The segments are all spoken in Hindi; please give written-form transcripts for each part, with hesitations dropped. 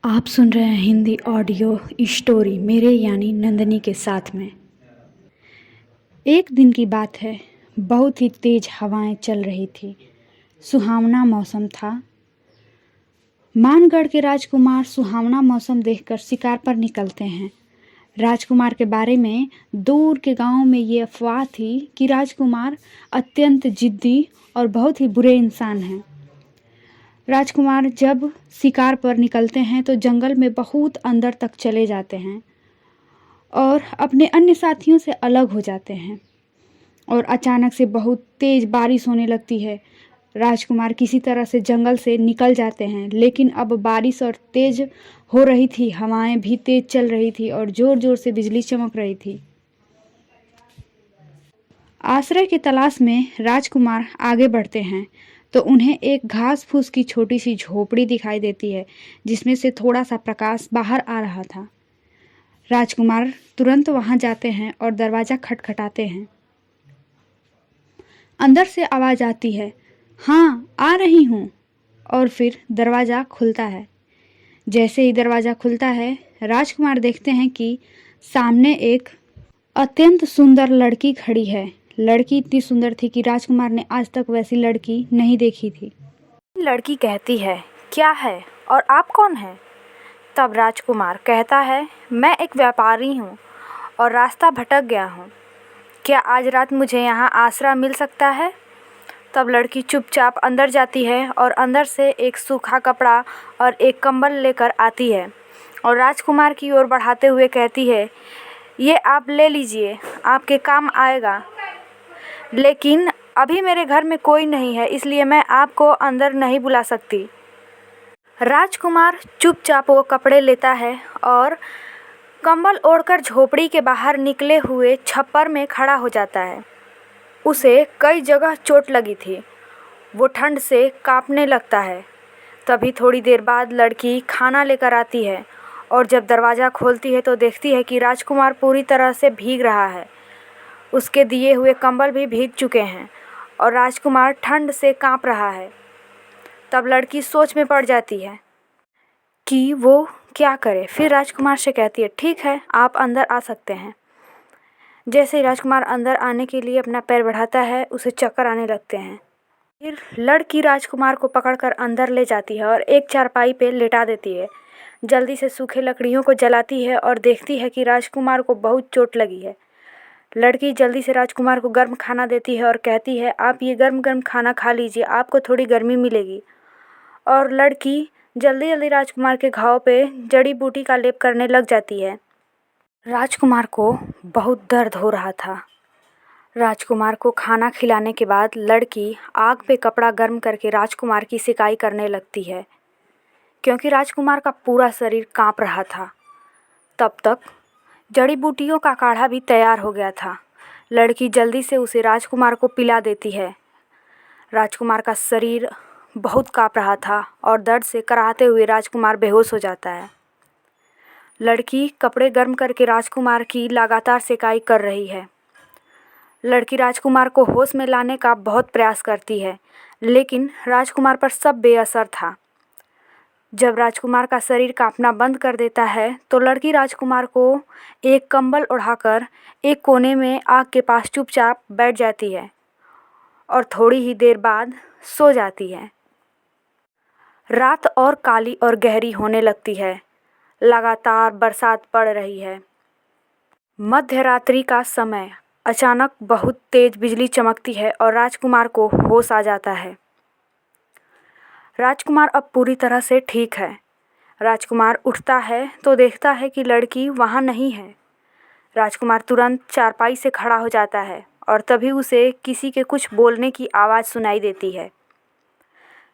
आप सुन रहे हैं हिंदी ऑडियो स्टोरी मेरे यानी नंदनी के साथ में। एक दिन की बात है। बहुत ही तेज हवाएं चल रही थी। सुहावना मौसम था। मानगढ़ के राजकुमार सुहावना मौसम देखकर शिकार पर निकलते हैं। राजकुमार के बारे में दूर के गांव में ये अफवाह थी कि राजकुमार अत्यंत जिद्दी और बहुत ही बुरे इंसान हैं। राजकुमार जब शिकार पर निकलते हैं तो जंगल में बहुत अंदर तक चले जाते हैं और अपने अन्य साथियों से अलग हो जाते हैं और अचानक से बहुत तेज बारिश होने लगती है। राजकुमार किसी तरह से जंगल से निकल जाते हैं, लेकिन अब बारिश और तेज हो रही थी, हवाएं भी तेज चल रही थी और जोर जोर से बिजली चमक रही थी। आश्रय की तलाश में राजकुमार आगे बढ़ते हैं तो उन्हें एक घास फूस की छोटी सी झोपड़ी दिखाई देती है, जिसमें से थोड़ा सा प्रकाश बाहर आ रहा था। राजकुमार तुरंत वहां जाते हैं और दरवाजा खटखटाते हैं। अंदर से आवाज आती है, हाँ आ रही हूँ। और फिर दरवाजा खुलता है। जैसे ही दरवाजा खुलता है, राजकुमार देखते हैं कि सामने एक अत्यंत सुंदर लड़की खड़ी है। लड़की इतनी सुंदर थी कि राजकुमार ने आज तक वैसी लड़की नहीं देखी थी। लड़की कहती है, क्या है और आप कौन हैं? तब राजकुमार कहता है, मैं एक व्यापारी हूँ और रास्ता भटक गया हूँ। क्या आज रात मुझे यहाँ आसरा मिल सकता है? तब लड़की चुपचाप अंदर जाती है और अंदर से एक सूखा कपड़ा और एक कंबल लेकर आती है और राजकुमार की ओर बढ़ाते हुए कहती है, ये आप ले लीजिए, आपके काम आएगा। लेकिन अभी मेरे घर में कोई नहीं है, इसलिए मैं आपको अंदर नहीं बुला सकती। राजकुमार चुपचाप वो कपड़े लेता है और कंबल ओढ़कर झोपड़ी के बाहर निकले हुए छप्पर में खड़ा हो जाता है। उसे कई जगह चोट लगी थी। वो ठंड से कांपने लगता है। तभी थोड़ी देर बाद लड़की खाना लेकर आती है और जब दरवाज़ा खोलती है तो देखती है कि राजकुमार पूरी तरह से भीग रहा है। उसके दिए हुए कंबल भी भीग चुके हैं और राजकुमार ठंड से कांप रहा है। तब लड़की सोच में पड़ जाती है कि वो क्या करे। फिर राजकुमार से कहती है, ठीक है, आप अंदर आ सकते हैं। जैसे ही राजकुमार अंदर आने के लिए अपना पैर बढ़ाता है, उसे चक्कर आने लगते हैं। फिर लड़की राजकुमार को पकड़कर अंदर ले जाती है और एक चारपाई पे लेटा देती है। जल्दी से सूखे लकड़ियों को जलाती है और देखती है कि राजकुमार को बहुत चोट लगी है। लड़की जल्दी से राजकुमार को गर्म खाना देती है और कहती है, आप ये गर्म गर्म खाना खा लीजिए, आपको थोड़ी गर्मी मिलेगी। और लड़की जल्दी जल्दी राजकुमार के घाव पे जड़ी बूटी का लेप करने लग जाती है। राजकुमार को बहुत दर्द हो रहा था। राजकुमार को खाना खिलाने के बाद लड़की आग पे कपड़ा गर्म करके राजकुमार की सिकाई करने लगती है, क्योंकि राजकुमार का पूरा शरीर कांप रहा था। तब तक जड़ी बूटियों का काढ़ा भी तैयार हो गया था। लड़की जल्दी से उसे राजकुमार को पिला देती है। राजकुमार का शरीर बहुत कांप रहा था और दर्द से कराहते हुए राजकुमार बेहोश हो जाता है। लड़की कपड़े गर्म करके राजकुमार की लगातार सिकाई कर रही है। लड़की राजकुमार को होश में लाने का बहुत प्रयास करती है, लेकिन राजकुमार पर सब बेअसर था। जब राजकुमार का शरीर कांपना बंद कर देता है तो लड़की राजकुमार को एक कंबल ओढ़ाकर एक कोने में आग के पास चुपचाप बैठ जाती है और थोड़ी ही देर बाद सो जाती है। रात और काली और गहरी होने लगती है। लगातार बरसात पड़ रही है। मध्य रात्रि का समय अचानक बहुत तेज बिजली चमकती है और राजकुमार को होश आ जाता है। राजकुमार अब पूरी तरह से ठीक है। राजकुमार उठता है तो देखता है कि लड़की वहाँ नहीं है। राजकुमार तुरंत चारपाई से खड़ा हो जाता है और तभी उसे किसी के कुछ बोलने की आवाज़ सुनाई देती है।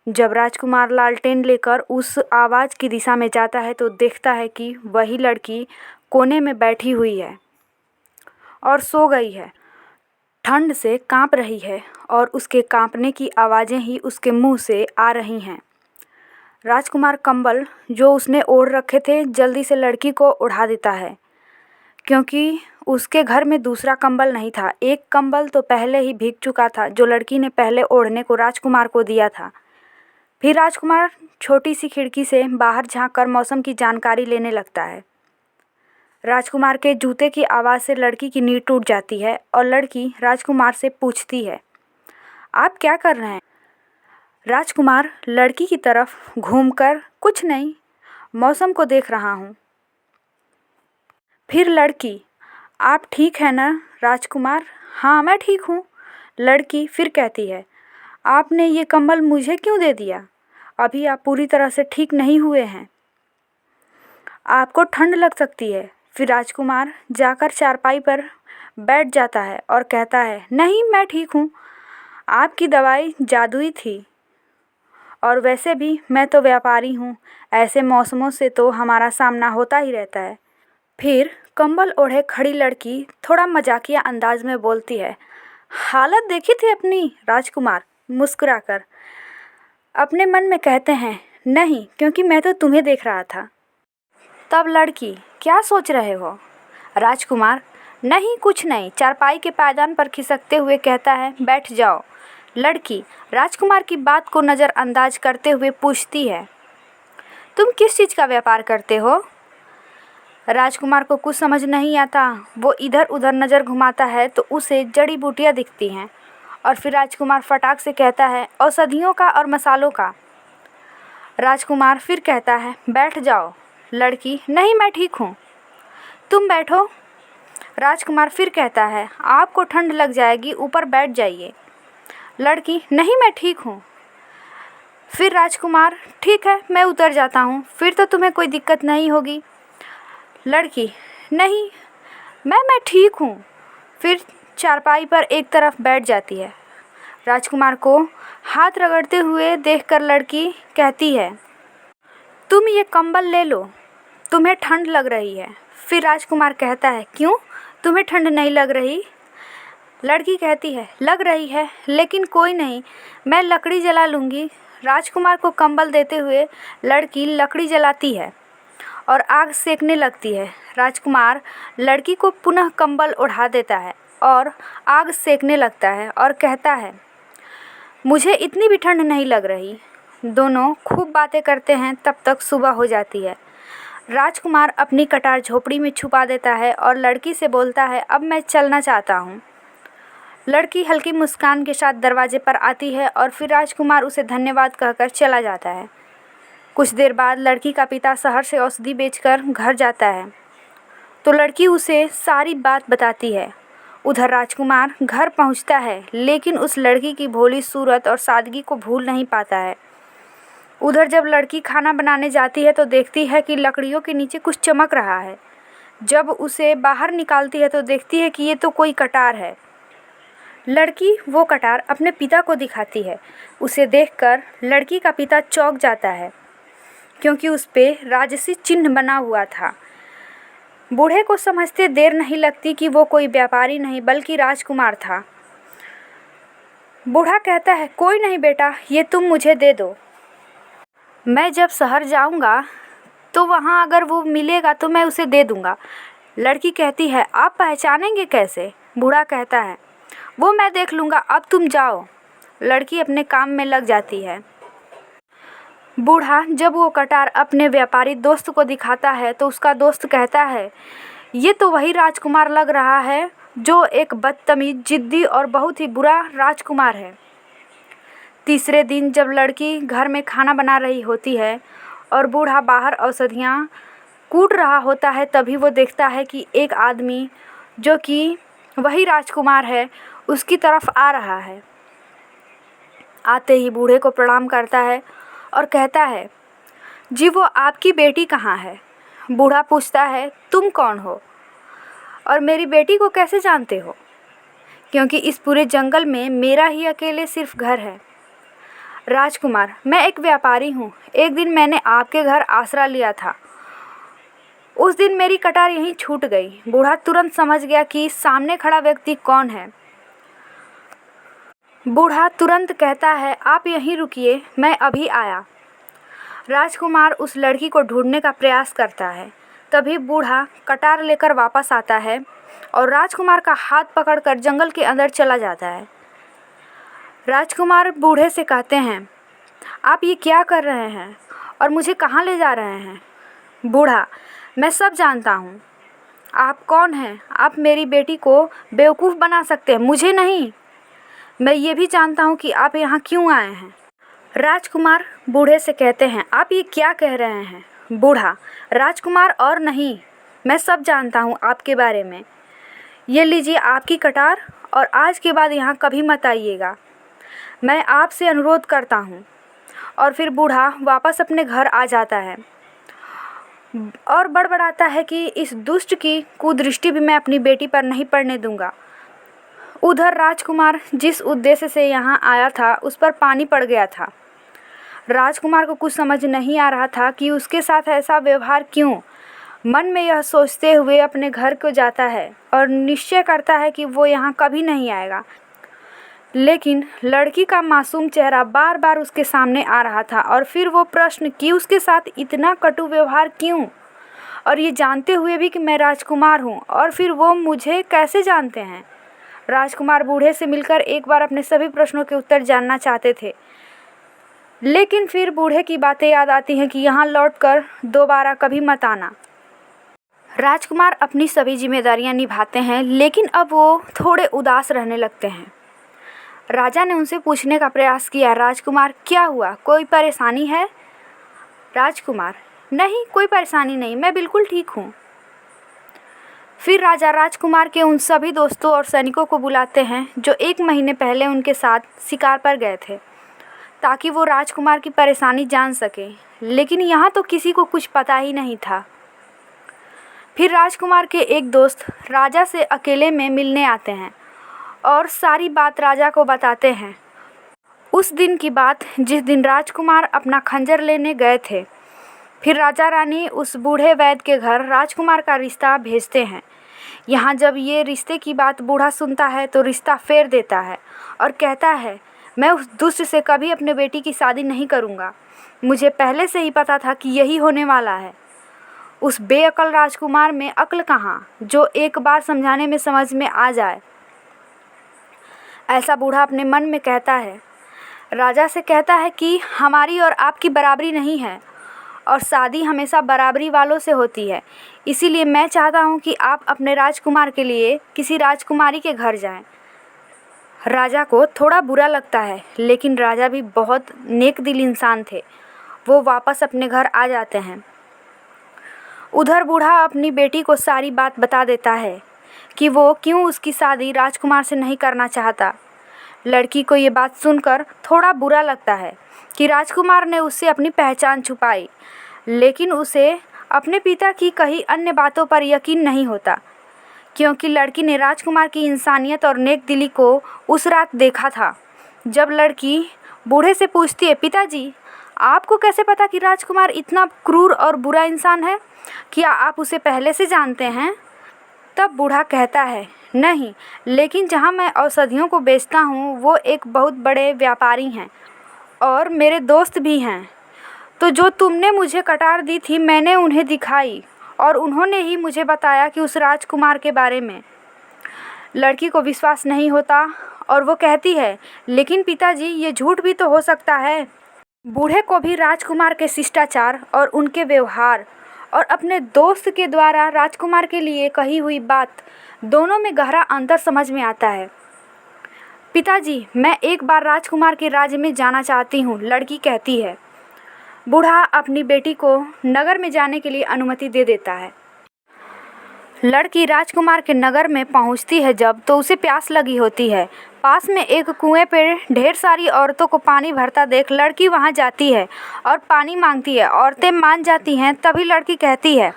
जब राजकुमार लालटेन लेकर उस आवाज़ की दिशा में जाता है तो देखता है कि वही लड़की कोने में बैठी हुई है और सो गई है। ठंड से कांप रही है और उसके कांपने की आवाज़ें ही उसके मुंह से आ रही हैं। राजकुमार कंबल जो उसने ओढ़ रखे थे जल्दी से लड़की को उड़ा देता है, क्योंकि उसके घर में दूसरा कंबल नहीं था। एक कंबल तो पहले ही भीग चुका था जो लड़की ने पहले ओढ़ने को राजकुमार को दिया था। फिर राजकुमार छोटी सी खिड़की से बाहर झांककर मौसम की जानकारी लेने लगता है। राजकुमार के जूते की आवाज़ से लड़की की नींद टूट जाती है और लड़की राजकुमार से पूछती है, आप क्या कर रहे हैं? राजकुमार लड़की की तरफ घूमकर, कुछ नहीं, मौसम को देख रहा हूँ। फिर लड़की, आप ठीक है ना? राजकुमार, हाँ मैं ठीक हूँ। लड़की फिर कहती है, आपने ये कंबल मुझे क्यों दे दिया? अभी आप पूरी तरह से ठीक नहीं हुए हैं, आपको ठंड लग सकती है। फिर राजकुमार जाकर चारपाई पर बैठ जाता है और कहता है, नहीं मैं ठीक हूँ, आपकी दवाई जादुई थी और वैसे भी मैं तो व्यापारी हूँ, ऐसे मौसमों से तो हमारा सामना होता ही रहता है। फिर कंबल ओढ़े खड़ी लड़की थोड़ा मजाकिया अंदाज में बोलती है, हालत देखी थी अपनी? राजकुमार मुस्कुराकर अपने मन में कहते हैं, नहीं, क्योंकि मैं तो तुम्हें देख रहा था। तब लड़की, क्या सोच रहे हो? राजकुमार, नहीं कुछ नहीं, चारपाई के पायदान पर खिसकते हुए कहता है, बैठ जाओ। लड़की राजकुमार की बात को नज़रअंदाज करते हुए पूछती है, तुम किस चीज़ का व्यापार करते हो? राजकुमार को कुछ समझ नहीं आता। वो इधर उधर नज़र घुमाता है तो उसे जड़ी बूटियाँ दिखती हैं और फिर राजकुमार फटाक से कहता है, औषधियों का और मसालों का। राजकुमार फिर कहता है, बैठ जाओ। लड़की, नहीं मैं ठीक हूँ, तुम बैठो। राजकुमार फिर कहता है, आपको ठंड लग जाएगी, ऊपर बैठ जाइए। लड़की, नहीं मैं ठीक हूँ। फिर राजकुमार, ठीक है मैं उतर जाता हूँ, फिर तो तुम्हें कोई दिक्कत नहीं होगी। लड़की, नहीं मैं ठीक हूँ। फिर चारपाई पर एक तरफ बैठ जाती है। राजकुमार को हाथ रगड़ते हुए देखकर लड़की कहती है, तुम ये कंबल ले लो, तुम्हें ठंड लग रही है। फिर राजकुमार कहता है, क्यों, तुम्हें ठंड नहीं लग रही? लड़की कहती है, लग रही है, लेकिन कोई नहीं, मैं लकड़ी जला लूँगी। राजकुमार को कंबल देते हुए लड़की लकड़ी जलाती है और आग सेकने लगती है। राजकुमार लड़की को पुनः कंबल ओढ़ा देता है और आग सेकने लगता है और कहता है, मुझे इतनी भी ठंड नहीं लग रही। दोनों खूब बातें करते हैं, तब तक सुबह हो जाती है। राजकुमार अपनी कटार झोपड़ी में छुपा देता है और लड़की से बोलता है, अब मैं चलना चाहता हूँ। लड़की हल्की मुस्कान के साथ दरवाजे पर आती है और फिर राजकुमार उसे धन्यवाद कहकर चला जाता है। कुछ देर बाद लड़की का पिता शहर से औषधि बेचकर घर जाता है तो लड़की उसे सारी बात बताती है। उधर राजकुमार घर पहुंचता है, लेकिन उस लड़की की भोली सूरत और सादगी को भूल नहीं पाता है। उधर जब लड़की खाना बनाने जाती है तो देखती है कि लकड़ियों के नीचे कुछ चमक रहा है। जब उसे बाहर निकालती है तो देखती है कि ये तो कोई कटार है। लड़की वो कटार अपने पिता को दिखाती है। उसे देखकर लड़की का पिता चौंक जाता है, क्योंकि उस पे राजसी चिन्ह बना हुआ था। बूढ़े को समझते देर नहीं लगती कि वो कोई व्यापारी नहीं बल्कि राजकुमार था। बूढ़ा कहता है, कोई नहीं बेटा, ये तुम मुझे दे दो, मैं जब शहर जाऊंगा तो वहाँ अगर वो मिलेगा तो मैं उसे दे दूंगा। लड़की कहती है, आप पहचानेंगे कैसे? बूढ़ा कहता है, वो मैं देख लूँगा, अब तुम जाओ। लड़की अपने काम में लग जाती है। बूढ़ा जब वो कटार अपने व्यापारी दोस्त को दिखाता है तो उसका दोस्त कहता है, ये तो वही राजकुमार लग रहा है जो एक बदतमीज, जिद्दी और बहुत ही बुरा राजकुमार है। तीसरे दिन जब लड़की घर में खाना बना रही होती है और बूढ़ा बाहर औषधियाँ कूट रहा होता है, तभी वो देखता है कि एक आदमी जो कि वही राजकुमार है उसकी तरफ आ रहा है। आते ही बूढ़े को प्रणाम करता है और कहता है, जी वो आपकी बेटी कहाँ है? बूढ़ा पूछता है, तुम कौन हो और मेरी बेटी को कैसे जानते हो? क्योंकि इस पूरे जंगल में मेरा ही अकेले सिर्फ घर है। राजकुमार, मैं एक व्यापारी हूँ, एक दिन मैंने आपके घर आसरा लिया था, उस दिन मेरी कटार यहीं छूट गई। बूढ़ा तुरंत समझ गया कि सामने खड़ा व्यक्ति कौन है। बूढ़ा तुरंत कहता है, आप यहीं रुकिए, मैं अभी आया। राजकुमार उस लड़की को ढूंढने का प्रयास करता है। तभी बूढ़ा कटार लेकर वापस आता है और राजकुमार का हाथ पकड़कर जंगल के अंदर चला जाता है। राजकुमार बूढ़े से कहते हैं, आप ये क्या कर रहे हैं और मुझे कहाँ ले जा रहे हैं? बूढ़ा: मैं सब जानता हूँ। आप कौन हैं? आप मेरी बेटी को बेवकूफ़ बना सकते हैं, मुझे नहीं। मैं ये भी जानता हूँ कि आप यहाँ क्यों आए हैं। राजकुमार बूढ़े से कहते हैं: आप ये क्या कह रहे हैं? बूढ़ा: राजकुमार और नहीं, मैं सब जानता हूँ आपके बारे में। ये लीजिए आपकी कटार, और आज के बाद यहाँ कभी मत आइएगा, मैं आपसे अनुरोध करता हूँ। और फिर बूढ़ा वापस अपने घर आ जाता है और बड़बड़ाता है कि इस दुष्ट की कुदृष्टि भी मैं अपनी बेटी पर नहीं पड़ने दूंगा। उधर राजकुमार जिस उद्देश्य से यहाँ आया था उस पर पानी पड़ गया था। राजकुमार को कुछ समझ नहीं आ रहा था कि उसके साथ ऐसा व्यवहार क्यों। मन में यह सोचते हुए अपने घर को जाता है और निश्चय करता है कि वो यहाँ कभी नहीं आएगा। लेकिन लड़की का मासूम चेहरा बार बार उसके सामने आ रहा था, और फिर वो प्रश्न कि उसके साथ इतना कटु व्यवहार क्यों, और ये जानते हुए भी कि मैं राजकुमार हूँ, और फिर वो मुझे कैसे जानते हैं। राजकुमार बूढ़े से मिलकर एक बार अपने सभी प्रश्नों के उत्तर जानना चाहते थे, लेकिन फिर बूढ़े की बातें याद आती हैं कि यहाँ लौटकर दोबारा कभी मत आना। राजकुमार अपनी सभी जिम्मेदारियां निभाते हैं, लेकिन अब वो थोड़े उदास रहने लगते हैं। राजा ने उनसे पूछने का प्रयास किया: राजकुमार क्या हुआ, कोई परेशानी है? राजकुमार: नहीं, कोई परेशानी नहीं, मैं बिल्कुल ठीक हूँ। फिर राजा राजकुमार के उन सभी दोस्तों और सैनिकों को बुलाते हैं जो 1 महीने पहले उनके साथ शिकार पर गए थे, ताकि वो राजकुमार की परेशानी जान सके। लेकिन यहाँ तो किसी को कुछ पता ही नहीं था। फिर राजकुमार के एक दोस्त राजा से अकेले में मिलने आते हैं और सारी बात राजा को बताते हैं। उस दिन की बात जिस दिन राजकुमार अपना खंजर लेने गए थे। फिर राजा रानी उस बूढ़े वैद्य के घर राजकुमार का रिश्ता भेजते हैं। यहाँ जब ये रिश्ते की बात बूढ़ा सुनता है तो रिश्ता फेर देता है और कहता है: मैं उस दुष्ट से कभी अपने बेटी की शादी नहीं करूँगा। मुझे पहले से ही पता था कि यही होने वाला है। उस बेअकल राजकुमार में अक्ल कहाँ, जो एक बार समझाने में समझ में आ जाए। ऐसा बूढ़ा अपने मन में कहता है। राजा से कहता है कि हमारी और आपकी बराबरी नहीं है, और शादी हमेशा बराबरी वालों से होती है। इसीलिए मैं चाहता हूँ कि आप अपने राजकुमार के लिए किसी राजकुमारी के घर जाएं। राजा को थोड़ा बुरा लगता है, लेकिन राजा भी बहुत नेक दिल इंसान थे। वो वापस अपने घर आ जाते हैं। उधर बूढ़ा अपनी बेटी को सारी बात बता देता है कि वो क्यों उसकी शादी राजकुमार से नहीं करना चाहता। लड़की को ये बात सुनकर थोड़ा बुरा लगता है कि राजकुमार ने उससे अपनी पहचान छुपाई, लेकिन उसे अपने पिता की कही अन्य बातों पर यकीन नहीं होता, क्योंकि लड़की ने राजकुमार की इंसानियत और नेक दिली को उस रात देखा था। जब लड़की बूढ़े से पूछती है: पिताजी, आपको कैसे पता कि राजकुमार इतना क्रूर और बुरा इंसान है? क्या आप उसे पहले से जानते हैं? तब बूढ़ा कहता है: नहीं, लेकिन जहाँ मैं औषधियों को बेचता हूँ वो एक बहुत बड़े व्यापारी हैं और मेरे दोस्त भी हैं। तो जो तुमने मुझे कटार दी थी मैंने उन्हें दिखाई, और उन्होंने ही मुझे बताया कि उस राजकुमार के बारे में। लड़की को विश्वास नहीं होता और वो कहती है: लेकिन पिताजी, ये झूठ भी तो हो सकता है। बूढ़े को भी राजकुमार के शिष्टाचार और उनके व्यवहार और अपने दोस्त के द्वारा राजकुमार के लिए कही हुई बात, दोनों में गहरा अंतर समझ में आता है। पिताजी, मैं एक बार राजकुमार के राज्य में जाना चाहती हूँ, लड़की कहती है। बूढ़ा अपनी बेटी को नगर में जाने के लिए अनुमति दे देता है। लड़की राजकुमार के नगर में पहुंचती है जब, तो उसे प्यास लगी होती है। पास में एक कुएं पर ढेर सारी औरतों को पानी भरता देख लड़की वहां जाती है और पानी मांगती है। औरतें मान जाती हैं। तभी लड़की कहती है: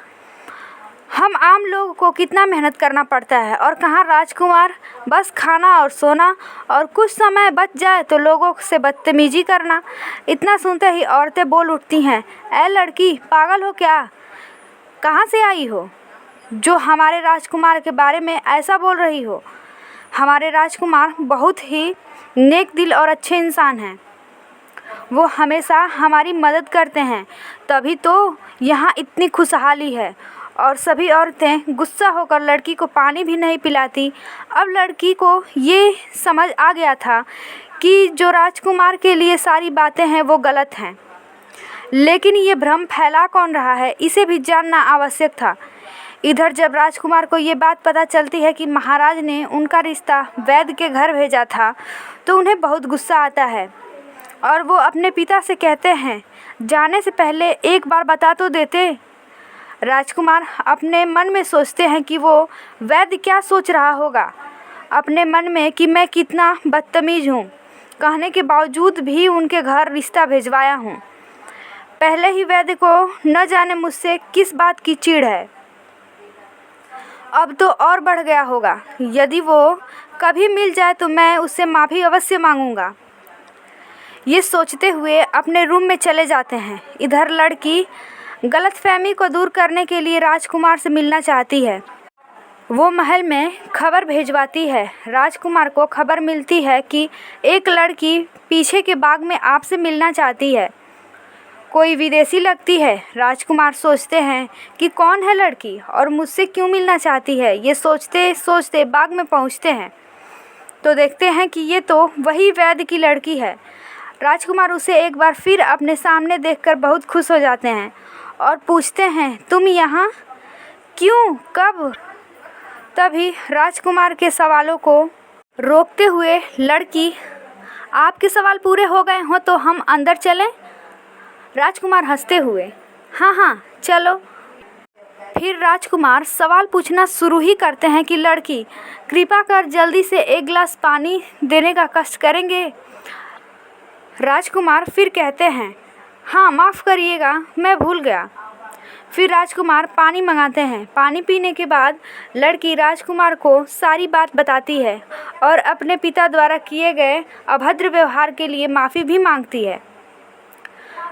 हम आम लोगों को कितना मेहनत करना पड़ता है, और कहाँ राजकुमार, बस खाना और सोना, और कुछ समय बच जाए तो लोगों से बदतमीजी करना। इतना सुनते ही औरतें बोल उठती हैं: ऐ लड़की, पागल हो क्या? कहाँ से आई हो जो हमारे राजकुमार के बारे में ऐसा बोल रही हो? हमारे राजकुमार बहुत ही नेक दिल और अच्छे इंसान हैं। वो हमेशा हमारी मदद करते हैं, तभी तो यहाँ इतनी खुशहाली है। और सभी औरतें गुस्सा होकर लड़की को पानी भी नहीं पिलाती। अब लड़की को ये समझ आ गया था कि जो राजकुमार के लिए सारी बातें हैं वो गलत हैं। लेकिन ये भ्रम फैला कौन रहा है, इसे भी जानना आवश्यक था। इधर जब राजकुमार को ये बात पता चलती है कि महाराज ने उनका रिश्ता वैद्य के घर भेजा था, तो उन्हें बहुत गुस्सा आता है और वो अपने पिता से कहते हैं, जाने से पहले एक बार बता तो देते। राजकुमार अपने मन में सोचते हैं कि वो वैद्य क्या सोच रहा होगा अपने मन में, कि मैं कितना बदतमीज़ हूँ, कहने के बावजूद भी उनके घर रिश्ता भिजवाया हूँ। पहले ही वैद्य को न जाने मुझसे किस बात की चिढ़ है, अब तो और बढ़ गया होगा। यदि वो कभी मिल जाए तो मैं उससे माफ़ी अवश्य मांगूंगा। ये सोचते हुए अपने रूम में चले जाते हैं। इधर लड़की गलतफहमी को दूर करने के लिए राजकुमार से मिलना चाहती है। वो महल में खबर भेजवाती है। राजकुमार को खबर मिलती है कि एक लड़की पीछे के बाग में आपसे मिलना चाहती है। कोई विदेशी लगती है। राजकुमार सोचते हैं कि कौन है लड़की और मुझसे क्यों मिलना चाहती है। ये सोचते सोचते बाग में पहुंचते हैं तो देखते हैं कि ये तो वही वैद्य की लड़की है। राजकुमार उसे एक बार फिर अपने सामने देखकर बहुत खुश हो जाते हैं और पूछते हैं, तुम यहाँ क्यों, कब? तभी राजकुमार के सवालों को रोकते हुए लड़की, आपके सवाल पूरे हो गए हों तो हम अंदर चलें? राजकुमार हंसते हुए, हाँ हाँ चलो। फिर राजकुमार सवाल पूछना शुरू ही करते हैं कि लड़की, कृपा कर जल्दी से एक गिलास पानी देने का कष्ट करेंगे? राजकुमार फिर कहते हैं, हाँ माफ़ करिएगा, मैं भूल गया। फिर राजकुमार पानी मंगाते हैं। पानी पीने के बाद लड़की राजकुमार को सारी बात बताती है और अपने पिता द्वारा किए गए अभद्र व्यवहार के लिए माफ़ी भी मांगती है।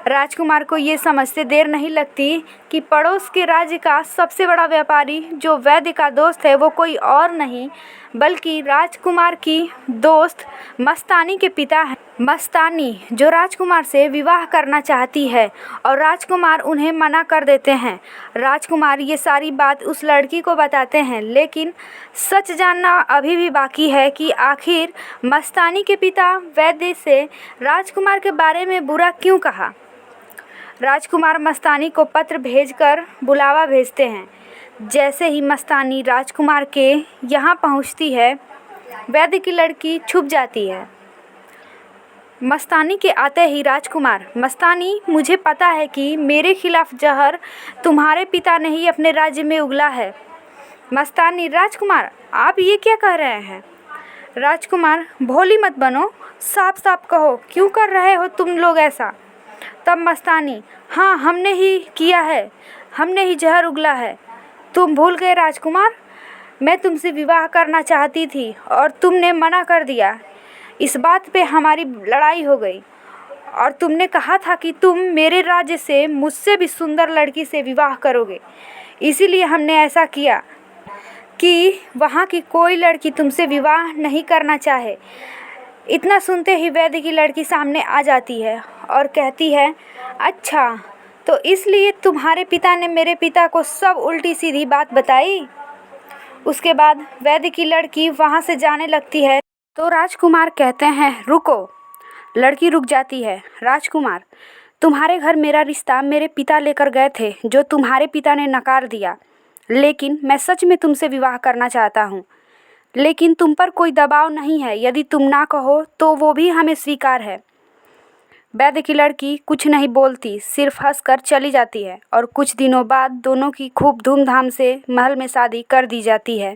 राजकुमार को ये समझते देर नहीं लगती कि पड़ोस के राज्य का सबसे बड़ा व्यापारी जो वैद्य का दोस्त है वो कोई और नहीं बल्कि राजकुमार की दोस्त मस्तानी के पिता हैं। मस्तानी जो राजकुमार से विवाह करना चाहती है और राजकुमार उन्हें मना कर देते हैं। राजकुमार ये सारी बात उस लड़की को बताते हैं, लेकिन सच जानना अभी भी बाकी है कि आखिर मस्तानी के पिता वैद्य से राजकुमार के बारे में बुरा क्यों कहा। राजकुमार मस्तानी को पत्र भेजकर बुलावा भेजते हैं। जैसे ही मस्तानी राजकुमार के यहाँ पहुँचती है, वैद्य की लड़की छुप जाती है। मस्तानी के आते ही राजकुमार, मस्तानी मुझे पता है कि मेरे खिलाफ जहर तुम्हारे पिता ने ही अपने राज्य में उगला है। मस्तानी, राजकुमार आप ये क्या कह रहे हैं? राजकुमार, भोली मत बनो, साफ साफ कहो क्यों कर रहे हो तुम लोग ऐसा? तब मस्तानी, हाँ हमने ही किया है, हमने ही जहर उगला है। तुम भूल गए राजकुमार, मैं तुमसे विवाह करना चाहती थी और तुमने मना कर दिया। इस बात पे हमारी लड़ाई हो गई और तुमने कहा था कि तुम मेरे राज्य से मुझसे भी सुंदर लड़की से विवाह करोगे। इसीलिए हमने ऐसा किया कि वहाँ की कोई लड़की तुमसे विवाह नहीं करना चाहे। इतना सुनते ही वैद्य की लड़की सामने आ जाती है और कहती है, अच्छा तो इसलिए तुम्हारे पिता ने मेरे पिता को सब उल्टी सीधी बात बताई। उसके बाद वैद्य की लड़की वहाँ से जाने लगती है तो राजकुमार कहते हैं, रुको। लड़की रुक जाती है। राजकुमार, तुम्हारे घर मेरा रिश्ता मेरे पिता लेकर गए थे जो तुम्हारे पिता ने नकार दिया, लेकिन मैं सच में तुमसे विवाह करना चाहता हूँ। लेकिन तुम पर कोई दबाव नहीं है, यदि तुम ना कहो तो वो भी हमें स्वीकार है। वैद्य की लड़की कुछ नहीं बोलती, सिर्फ हंसकर चली जाती है और कुछ दिनों बाद दोनों की खूब धूमधाम से महल में शादी कर दी जाती है।